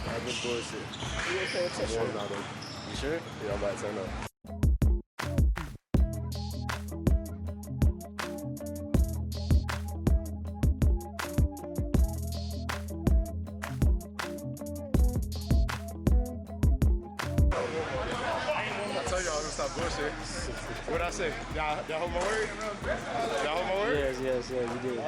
I've been bullshit. You ain't paying attention. I'm not open. You sure? Yeah, I'm about to turn up. I told y'all I'm gonna stop bullshit. What'd I say? Y'all hold my word? Y'all hold my word? Yes, you did.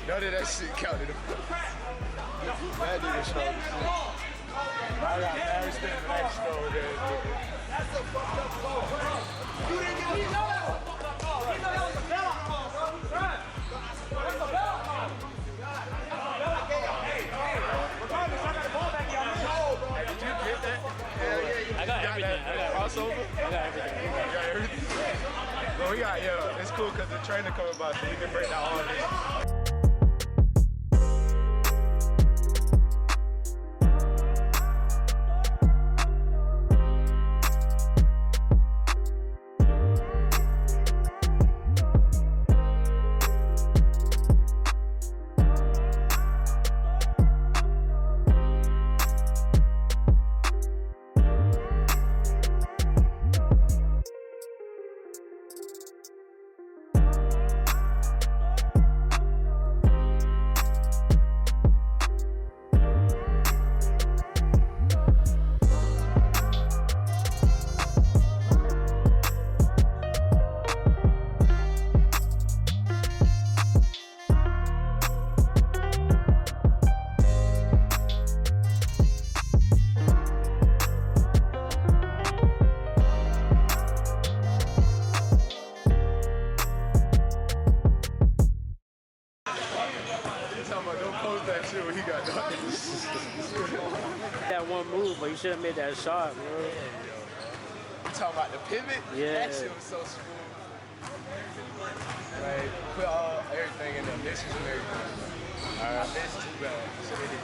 None of that shit counted. That nigga showed. I got mad respect for that shit over there. That's a fucked up ball. You didn't get a ball. You know that was a bell ball, bro. Right. What's the bell ball? Hey, regardless, I got the ball back here. Hey, did you get that? Hell yeah. I got everything. I got crossover. I got everything. You got everything? But we got, it's cool because the trainer coming by so we can break down all of this. you should have made that shot, bro. You talking about the pivot? Yeah. That shit was so smooth. Like, put everything in there, misses and everything. I missed too bad. So they did.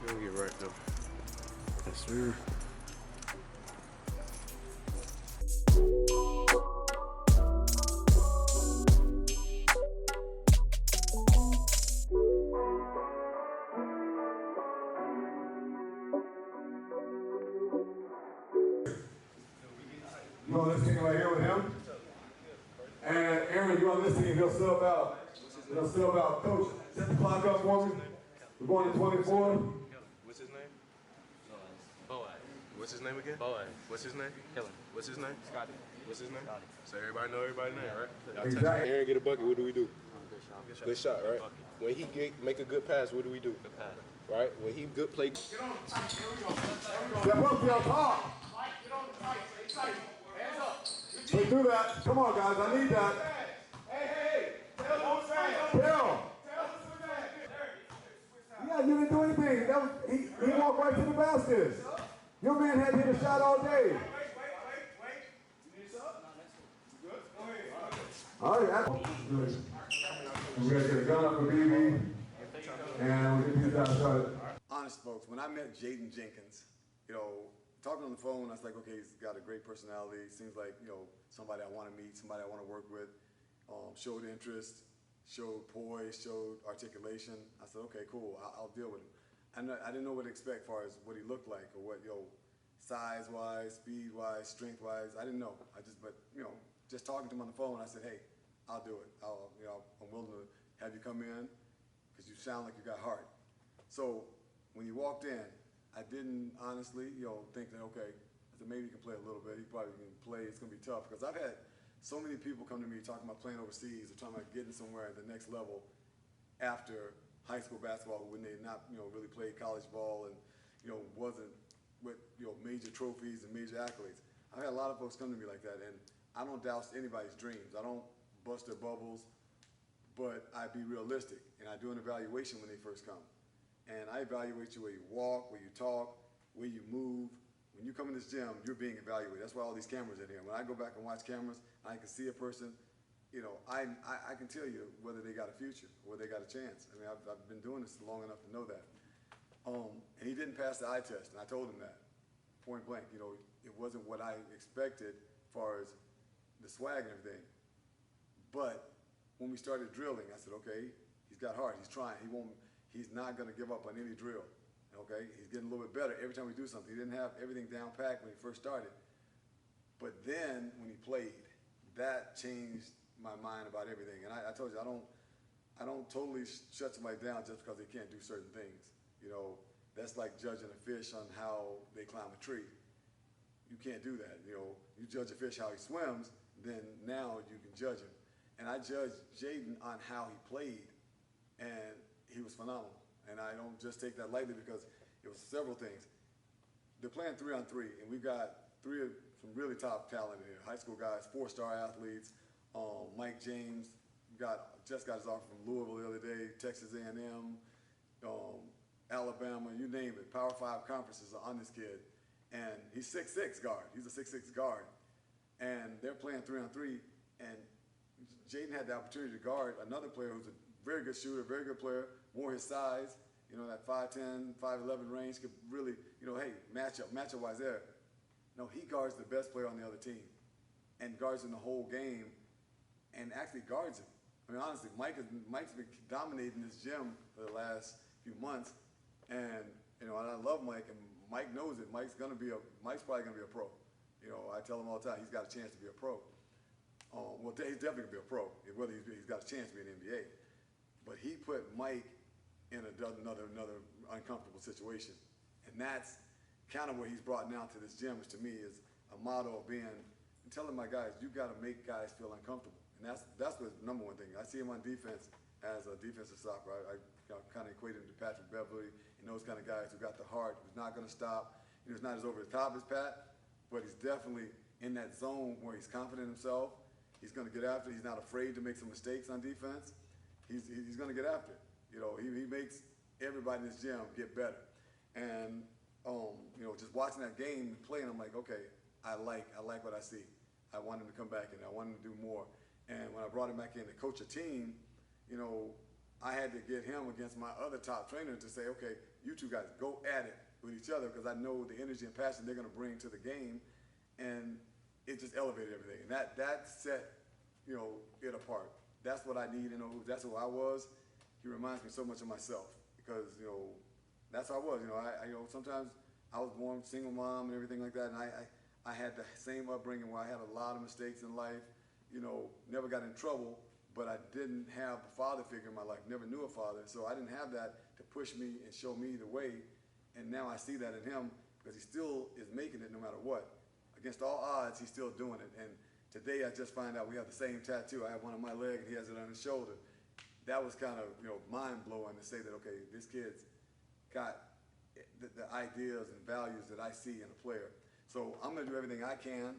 We'll get right though. Yes, sir. You on this team right here with him? And Aaron, you on this team, he'll sub out. He'll sub out. Coach, set the clock up for me. We're going to 24. What's his name? Boaz. What's his name again? Boaz. What's his name? Killer. What's his name? Scotty. What's his name? Scotty. So everybody know everybody's name, right? Y'all touch Exactly. Aaron get a bucket, what do we do? Good shot, right? When he make a good pass, what do we do? Good pass. Right? When he good play. Step up to your top. Play through that. Come on, guys. I need that. Hey. Tell. Yeah, you didn't do anything. That was, he walked right to the basket. Your man had hit a shot all day. All right. We're going to get a gun up for BB. And we'll get these guys started. Honest folks, when I met Jaden Jenkins, talking on the phone, I was like, okay, he's got a great personality. Seems like, somebody I want to meet, somebody I want to work with. Showed interest, showed poise, showed articulation. I said, okay, cool, I'll deal with him. I didn't know what to expect as far as what he looked like or what, size-wise, speed-wise, strength-wise. I didn't know. Just talking to him on the phone, I said, hey, I'll do it. I'm willing to have you come in because you sound like you got heart. So when you walked in, I didn't honestly, think that, okay, I said maybe he can play a little bit. He probably can play. It's going to be tough because I've had so many people come to me talking about playing overseas or talking about getting somewhere at the next level after high school basketball when they not, really played college ball and, wasn't with, major trophies and major accolades. I've had a lot of folks come to me like that, and I don't douse anybody's dreams. I don't bust their bubbles, but I be realistic, and I do an evaluation when they first come. And I evaluate you where you walk, where you talk, where you move. When you come in this gym, you're being evaluated. That's why all these cameras in here. When I go back and watch cameras, I can see a person, I can tell you whether they got a future, whether they got a chance. I mean, I've been doing this long enough to know that. And he didn't pass the eye test, and I told him that, point blank. You know, it wasn't what I expected as far as the swag and everything. But when we started drilling, I said, okay, he's got heart, he's trying, he's not gonna give up on any drill, okay? He's getting a little bit better every time we do something. He didn't have everything down packed when he first started. But then, when he played, that changed my mind about everything. And I told you, I don't totally shut somebody down just because they can't do certain things. You know, that's like judging a fish on how they climb a tree. You can't do that. You know, you judge a fish how he swims, then now you can judge him. And I judged Jaden on how he played, and he was phenomenal. And I don't just take that lightly because it was several things. They're playing 3-on-3, and we've got some really top talent in here. High school guys, 4-star athletes. Mike James just got his offer from Louisville the other day, Texas A&M, Alabama, you name it. Power 5 conferences are on this kid. And he's 6'6" guard. He's a 6'6" guard. And they're playing 3-on-3, and Jaden had the opportunity to guard another player who's a very good shooter, very good player, more his size, you know, that 5'10", 5'11" range could really, you know, hey, matchup-wise there. No, he guards the best player on the other team and guards him the whole game and actually guards him. I mean, honestly, Mike's been dominating this gym for the last few months, and, you know, and I love Mike, and Mike knows it. Mike's probably gonna be a pro. You know, I tell him all the time, he's got a chance to be a pro. Well, he's definitely gonna be a pro, whether he's got a chance to be an NBA. But he put Mike in another uncomfortable situation, and that's kind of what he's brought now to this gym, which to me is a motto of being, and telling my guys, you got to make guys feel uncomfortable, and that's the number one thing. I see him on defense as a defensive stopper. I kind of equate him to Patrick Beverly and those kind of guys who got the heart, who's not going to stop. You know, he's not as over the top as Pat, but he's definitely in that zone where he's confident in himself. He's going to get after it. He's not afraid to make some mistakes on defense. He's going to get after it. You know, he makes everybody in this gym get better. And you know, just watching that game and playing, I'm like, okay, I like what I see. I want him to come back in. I want him to do more. And when I brought him back in to coach a team, you know, I had to get him against my other top trainer to say, okay, you two guys go at it with each other, because I know the energy and passion they're going to bring to the game, and it just elevated everything. And that set, you know, it apart. That's what I need. You know, that's who I was. He reminds me so much of myself, because, you know, that's how I was. You know, I you know, sometimes I was born single mom and everything like that, and I had the same upbringing where I had a lot of mistakes in life. You know, never got in trouble, but I didn't have a father figure in my life. Never knew a father, so I didn't have that to push me and show me the way. And now I see that in him, because he still is making it no matter what. Against all odds, he's still doing it. And today I just find out we have the same tattoo. I have one on my leg and he has it on his shoulder. That was kind of, you know, mind-blowing to say that, okay, this kid's got the ideas and values that I see in a player. So I'm going to do everything I can,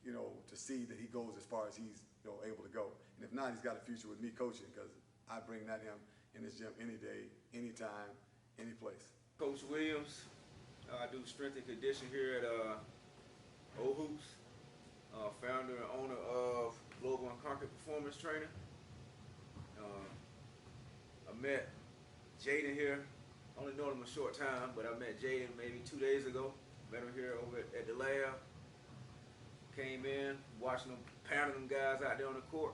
you know, to see that he goes as far as he's, you know, able to go. And if not, he's got a future with me coaching, because I bring that him in this gym any day, anytime, any place. Coach Williams, I do strength and conditioning here at O Hoops, founder and owner of Global Unconquered Performance Training. I met Jaden here, only known him a short time, but I met Jaden maybe 2 days ago. Met him here over at the lab. Came in, watching them, pounding them guys out there on the court.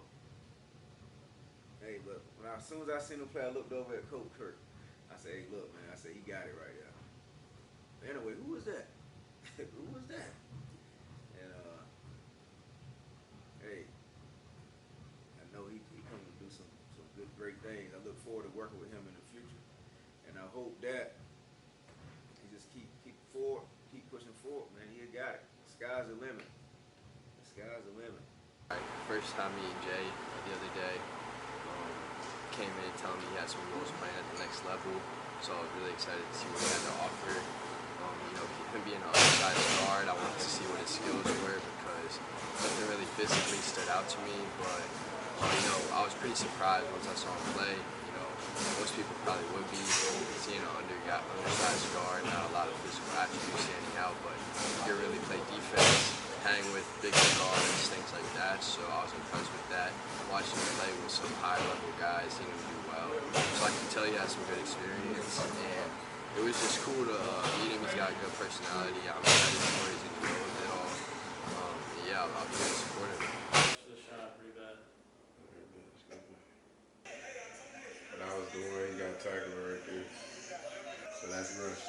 Hey, look, as soon as I seen him play, I looked over at Coach Kirk. I said, hey, look, man, I said, he got it right there. Anyway, who was that? Who was that? And, hey, I know he coming to do some good, great things. I look forward to working with him in the future. And I hope that he just keep forward, keep pushing forward, man. He got it. The sky's the limit. The sky's the limit. First time meeting Jay the other day, came in telling me he had some goals playing at the next level, so I was really excited to see what he had to offer. You know, him being an undersized guard, I wanted to see what his skills were, because nothing really physically stood out to me, but you know, I was pretty surprised once I saw him play. You know, most people probably would be seeing an undersized guard, not a lot of physical attributes standing out, but he could really play defense, hang with bigger guards, things like that, so I was impressed with that. Watching him play with some high-level guys, seeing him do well, so I can tell he has some good experience, and it was just cool to meet him. He's got a good personality. I'm excited to see where he's going to go with it all. Yeah, I'll be really supportive. The shot pretty bad. That was the one he got tackled right there. So that's rush.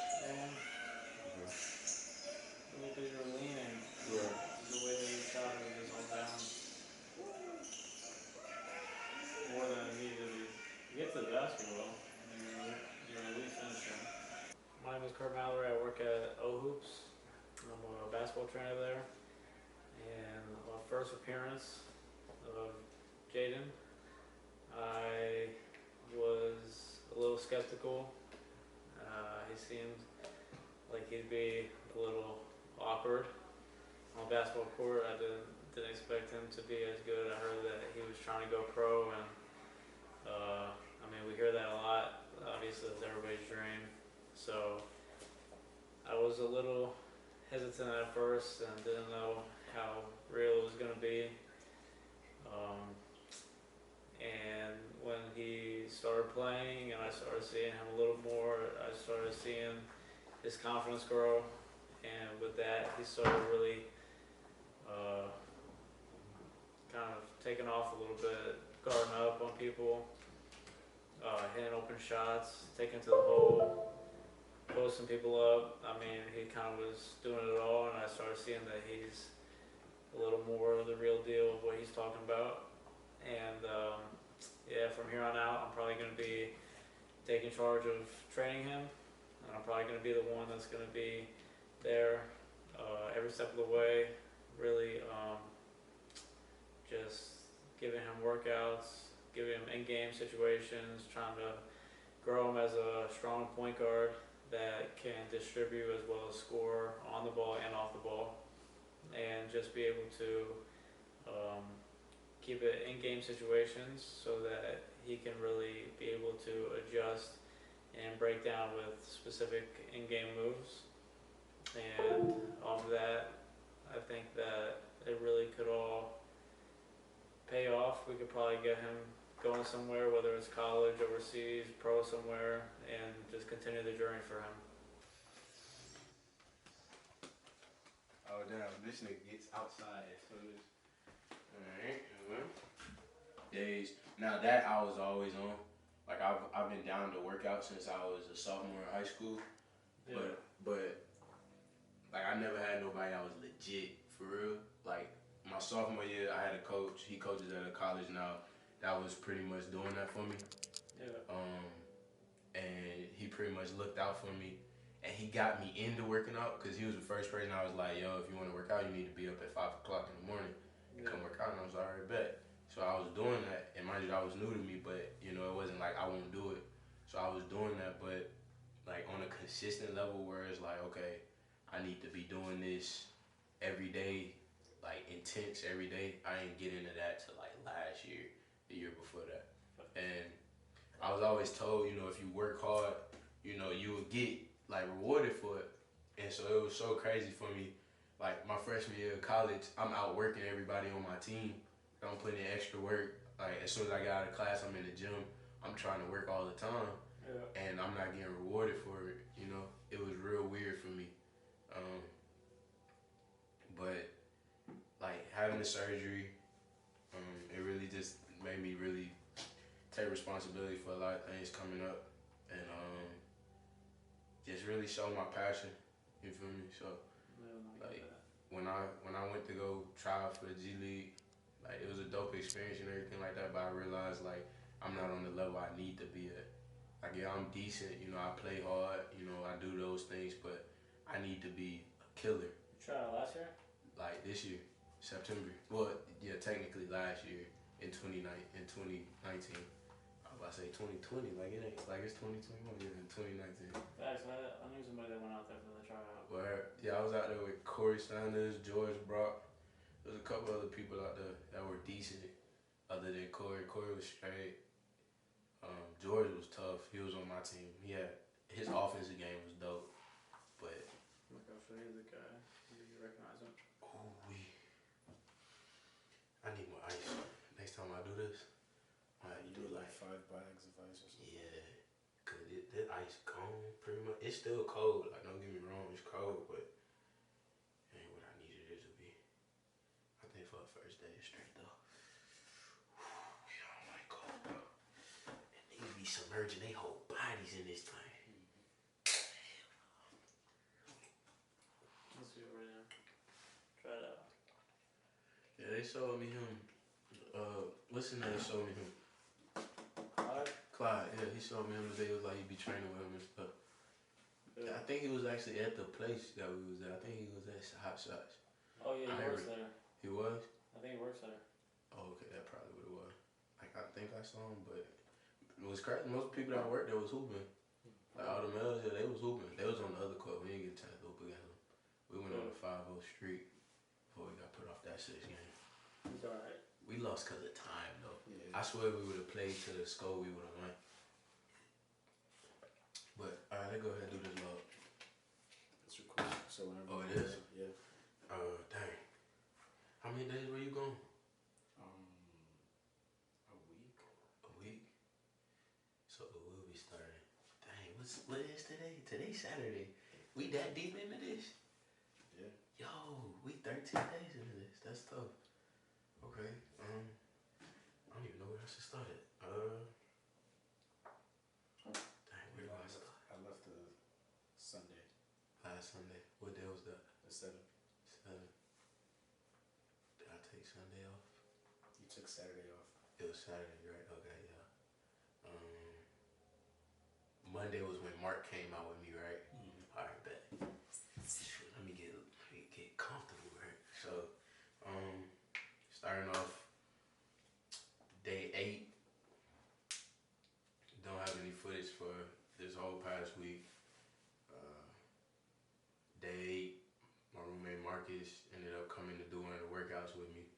Because you're leaning. Right. The way that you shot it was just all down. More than it needed to be. You get to the basket well. You're an elite finisher. My name is Kurt Mallory. I work at O-Hoops. I'm a basketball trainer there. And my first appearance of Jaden, I was a little skeptical. He seemed like he'd be a little awkward on the basketball court. I didn't expect him to be as good. I heard that he was trying to go pro, and I mean, we hear that a lot. Obviously, it's everybody's dream. So I was a little hesitant at first and didn't know how real it was going to be. And when he started playing and I started seeing him a little more, I started seeing his confidence grow. And with that, he started really kind of taking off a little bit, guarding up on people, hitting open shots, taking to the hole, posting people up. I mean, he kind of was doing it all, and I started seeing that he's a little more of the real deal of what he's talking about. And yeah, from here on out, I'm probably going to be taking charge of training him, and I'm probably going to be the one that's going to be there every step of the way, really just giving him workouts, giving him in-game situations, trying to grow him as a strong point guard that can distribute as well as score on the ball and off the ball, and just be able to keep it in-game situations so that he can really be able to adjust and break down with specific in-game moves. And off of that, I think that it really could all pay off. We could probably get him going somewhere, whether it's college, overseas, pro somewhere, and just continue the journey for him. Oh damn, this nigga gets outside as soon as. Alright, Days. Now that I was always on. Like I've been down to work out since I was a sophomore in high school. Yeah. But like I never had nobody that was legit for real. Like my sophomore year I had a coach, he coaches at a college now, that was pretty much doing that for me. Yeah. And he pretty much looked out for me, and he got me into working out because he was the first person I was like, yo, if you want to work out, you need to be up at 5 o'clock in the morning and come work out. And I was like, all right, bet. So I was doing that, and mind you, that was new to me, but you know, it wasn't like I won't do it. So I was doing that, but like on a consistent level where it's like, okay, I need to be doing this every day, like intense every day. I didn't get into that till like last year, the year before that. And I was always told, you know, if you work hard, you know, you will get like rewarded for it. And so it was so crazy for me. Like my freshman year of college, I'm out working everybody on my team. I'm putting in extra work. Like as soon as I get out of class, I'm in the gym. I'm trying to work all the time, and I'm not getting rewarded for it. You know, it was real weird for me. But like having the surgery, it really just made me really take responsibility for a lot of things coming up, and just really show my passion. You feel me? So like when I went to go try out for the G League. Like, it was a dope experience and everything like that, but I realized, like, I'm not on the level I need to be at. Like, yeah, I'm decent, you know, I play hard, you know, I do those things, but I need to be a killer. You tried it last year? Like, this year, September. Well, yeah, technically last year, in 2019. I was about to say 2020, like, it ain't, like, it's 2021, yeah, in 2019. Actually, I knew somebody that went out there for the tryout. Where, yeah, I was out there with Corey Sanders, George Brock. There's a couple other people out there that were decent other than Corey. Corey was straight. George was tough. He was on my team. His offensive game was dope. But Look, I'll show you the guy. Do you recognize him? I need more ice. Next time I do this, I do like 5 bags of ice or something. yeah, cause the ice gone pretty much. it's still cold. Like, don't get me wrong, it's cold, but it ain't what I needed it to be. I think for the first day, it's straight though. We don't like cold though. And niggas be submerging their whole bodies in this thing. Let's see it right now. Try it out. Yeah, they showed me him. What's his name? Showed me him. Clyde, yeah, he showed me him today. It was like he be training with him and stuff. Yeah. I think he was actually at the place that we was at. I think he was at HotShots. Oh yeah, he works there. He was? I think he works there. Oh, okay, that probably what it was. Like, I think I saw him, but it was crazy. Most people that worked there was hooping. Like, all the males, yeah, they was hooping. They was on the other court. We didn't get a chance to hoop against them. We went on the 5-0 streak before we got put off that 6 game. It's alright. We lost because of time, though. Yeah. I swear if we would have played to the score, we would have won. But, alright, let's go ahead and do this log. It's recorded. So whenever. Oh, it is? Yeah. Dang. How many days were you gone? A week. A week? So it will be starting. Dang, what is today? Today's Saturday. We that deep into this? Yeah. Yo, we 13 days into this. That's tough. Okay. I don't even know where I should start it. Dang, where do I start? I left the Sunday. Last Sunday. What day was that? The 7th. 7. Did I take Sunday off? You took Saturday off. It was Saturday, right? Okay, yeah. Monday was when Mark came out with me, right? All right, bet. Shoot, let me get comfortable, right? So, starting off day 8. Don't have any footage for this whole past week. Day 8, my roommate Marcus ended up coming to do one of the workouts with me.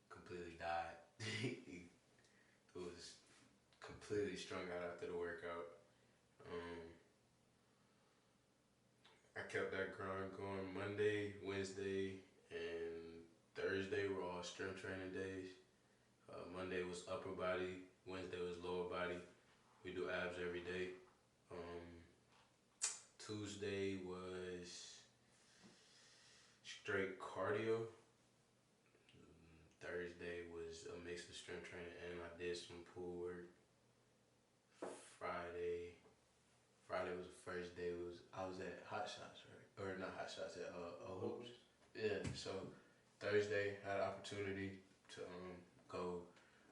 Completely died. He was completely strung out after the workout. I kept that grind going. Monday, Wednesday, and Thursday were all strength training days. Monday was upper body. Wednesday was lower body. We do abs every day. Tuesday was straight cardio. Thursday was a mix of strength training and I did some pool work. Friday was the first day. I was at HotShots, right? Or not HotShots, at Hoops. Yeah. So Thursday had an opportunity to go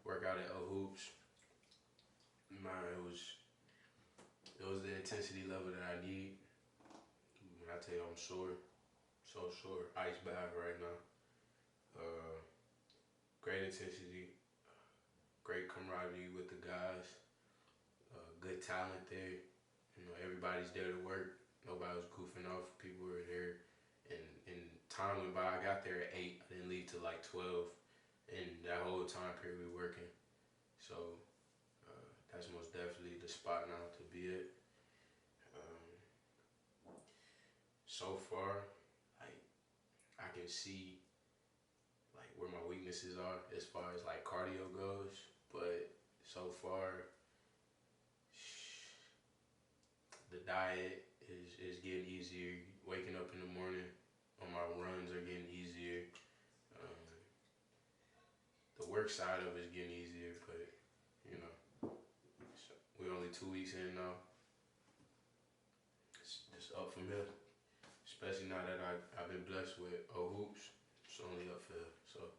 work out at Hoops. It was the intensity level that I need. When I tell you I'm sore, so sore. Ice bath right now. Great intensity, great camaraderie with the guys, good talent there. You know, everybody's there to work. Nobody was goofing off. People were there, and time went by. I got there at 8. I didn't leave till like 12, and that whole time period we were working. So that's most definitely the spot now to be at. So far, like, I can see like where my weaknesses are as far as like cardio goes, but so far the diet is getting easier. Waking up in the morning on my runs are getting easier. The work side of it is getting easier, but you know, we're only 2 weeks in now. It's just up from here. Especially now that I've been blessed with Hoops, it's only up for here. So